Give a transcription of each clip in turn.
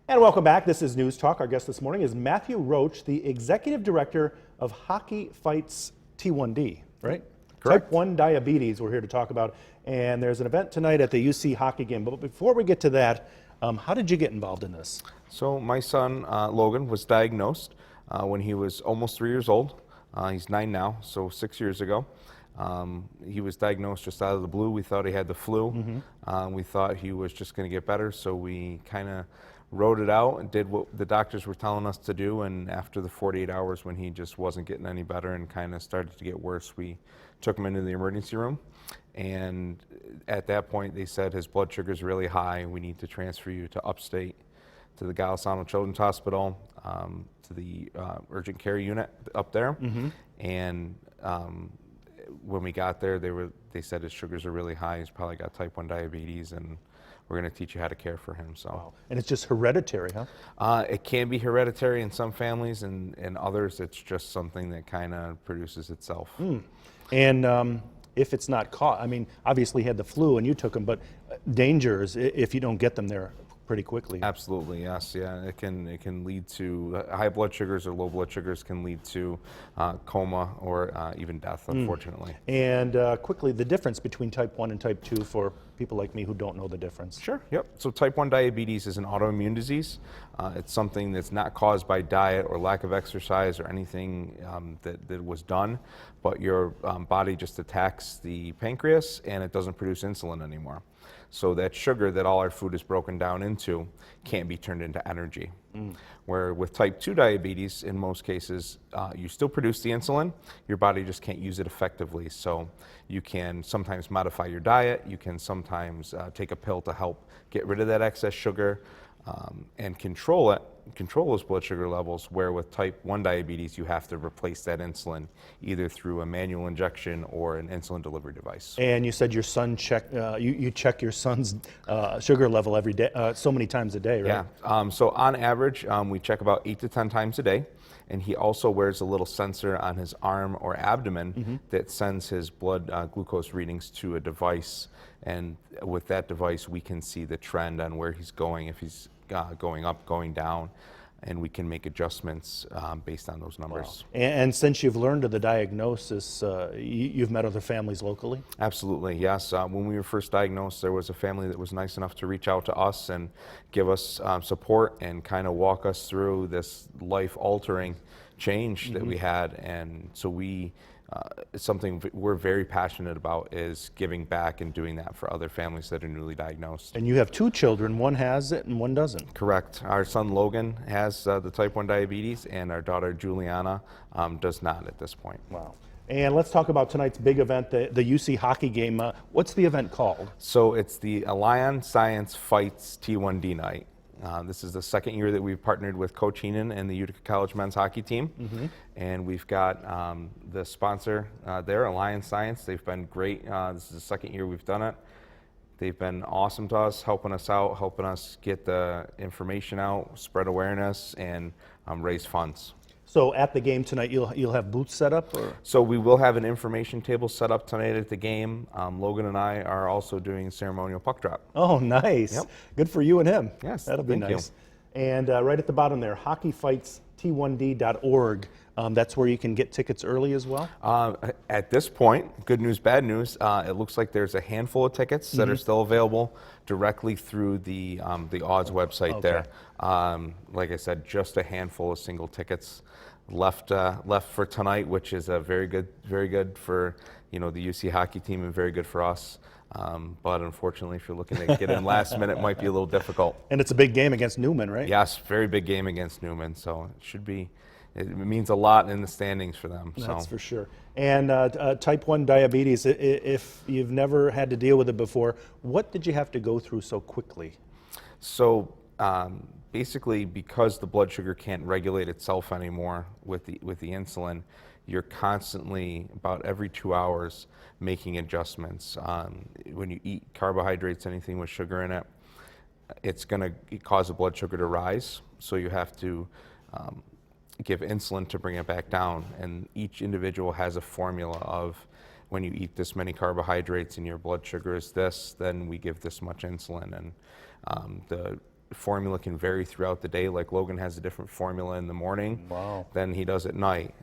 And welcome back. This is News Talk. Our guest this morning is Matthew Roach, the Executive Director of Hockey Fights T1D, right? Correct. Type 1 diabetes we're here to talk about. And there's an event tonight at the UC hockey game. But before we get to that, how did you get involved in this? So my son, Logan, was diagnosed when he was almost 3 years old. He's 9 now, so 6 years ago. He was diagnosed just out of the blue. We thought he had the flu. We thought he was just going to get better, so we kind of wrote it out and did what the doctors were telling us to do. And after the 48 hours, when he just wasn't getting any better and kind of started to get worse, we took him into the emergency room. And at that point, they said his blood sugar is really high. We need to transfer you to upstate, to the Golisano Children's Hospital, to the urgent care unit up there. And when we got there, they said his sugars are really high. He's probably got type 1 diabetes, and we're going to teach you how to care for him. So, Wow. And it's just hereditary, huh? It can be hereditary in some families, and in others, it's just something that kind of produces itself. And if it's not caught, I mean, obviously he had the flu and you took him, but dangers if you don't get them there pretty quickly. Absolutely, yes, yeah. It can lead to high blood sugars or low blood sugars can lead to coma or even death, unfortunately. And quickly, the difference between type 1 and type 2 for people like me who don't know the difference. Sure, yep. So type 1 diabetes is an autoimmune disease. It's something that's not caused by diet or lack of exercise or anything that was done, but your body just attacks the pancreas and it doesn't produce insulin anymore. So that sugar that all our food is broken down into can't be turned into energy. Where with type 2 diabetes, in most cases, you still produce the insulin, your body just can't use it effectively. So you can sometimes modify your diet, you can sometimes take a pill to help get rid of that excess sugar and control those blood sugar levels, where with type 1 diabetes, you have to replace that insulin either through a manual injection or an insulin delivery device. And you said your son you check your son's sugar level every day, so many times a day, right? Yeah, so on average, we check about 8 to 10 times a day. And he also wears a little sensor on his arm or abdomen that sends his blood glucose readings to a device. And with that device, we can see the trend on where he's going, if he's going up, going down, and we can make adjustments based on those numbers. Wow. And since you've learned of the diagnosis, you've met other families locally? Absolutely, yes. When we were first diagnosed, there was a family that was nice enough to reach out to us and give us support and kind of walk us through this life-altering change that we had. And so it's something we're very passionate about, is giving back and doing that for other families that are newly diagnosed. And you have 2 children, one has it and one doesn't. Correct. Our son Logan has the type 1 diabetes, and our daughter Juliana does not at this point. Wow. And let's talk about tonight's big event, the UC hockey game. What's the event called? So it's the Allion Science Fights T1D night. This is the second year that we've partnered with Coach Heenan and the Utica College men's hockey team. And we've got the sponsor there, Allion Science. They've been great. This is the second year we've done it. They've been awesome to us, helping us out, helping us get the information out, spread awareness, and raise funds. So at the game tonight, you'll have booths set up? Or? So we will have an information table set up tonight at the game. Logan and I are also doing ceremonial puck drop. Oh, nice. Yep. Good for you and him. Yes, That'll be thank nice. And right at the bottom there, hockeyfightst1d.org. That's where you can get tickets early as well? At this point, good news, bad news, it looks like there's a handful of tickets that are still available directly through the odds website there. Like I said, just a handful of single tickets left for tonight, which is very good for the UC hockey team and very good for us. But unfortunately, if you're looking to get in last minute, it might be a little difficult. And it's a big game against Newman, right? Yes, very big game against Newman, so it means a lot in the standings for them. That's for sure. And type 1 diabetes, if you've never had to deal with it before, what did you have to go through so quickly? So basically, because the blood sugar can't regulate itself anymore with the insulin, you're constantly, about every 2 hours, making adjustments. When you eat carbohydrates, anything with sugar in it, it's going to cause the blood sugar to rise. So you have to give insulin to bring it back down. And each individual has a formula of, when you eat this many carbohydrates and your blood sugar is this, then we give this much insulin. And the formula can vary throughout the day. Like Logan has a different formula in the morning Wow. than he does at night.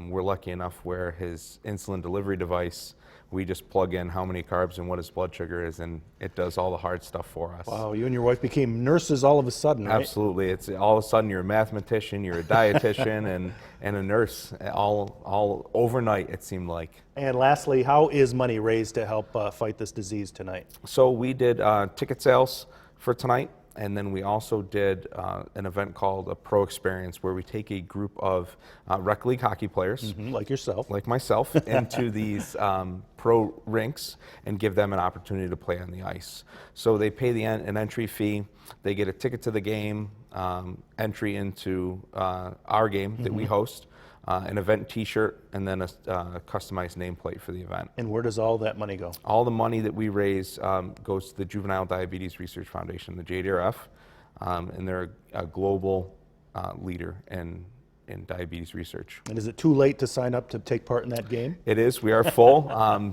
We're lucky enough where his insulin delivery device, we just plug in how many carbs and what his blood sugar is, and it does all the hard stuff for us. Wow, you and your wife became nurses all of a sudden, right? Absolutely. It's all of a sudden you're a mathematician, you're a dietitian, and a nurse all overnight, it seemed like. And lastly, how is money raised to help fight this disease tonight? So we did ticket sales for tonight, and then we also did an event called a Pro Experience, where we take a group of rec league hockey players, Like yourself. like myself, into these pro rinks and give them an opportunity to play on the ice. So they pay an entry fee, they get a ticket to the game, entry into our game that we host, an event t-shirt, and then a customized nameplate for the event. And where does all that money go? All the money that we raise goes to the Juvenile Diabetes Research Foundation, the JDRF, and they're a global leader in diabetes research. And is it too late to sign up to take part in that game? It is. We are full.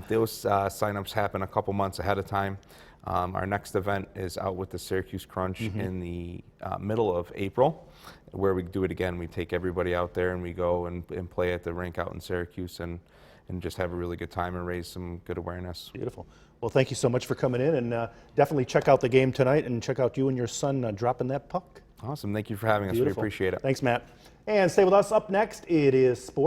Those signups happen a couple months ahead of time. Our next event is out with the Syracuse Crunch in the middle of April, where we do it again. We take everybody out there and we go and play at the rink out in Syracuse and just have a really good time and raise some good awareness. Beautiful. Well, thank you so much for coming in, and definitely check out the game tonight and check out you and your son dropping that puck. Awesome. Thank you for having us. Beautiful. We appreciate it. Thanks, Matt. And stay with us. Up next, it is sports.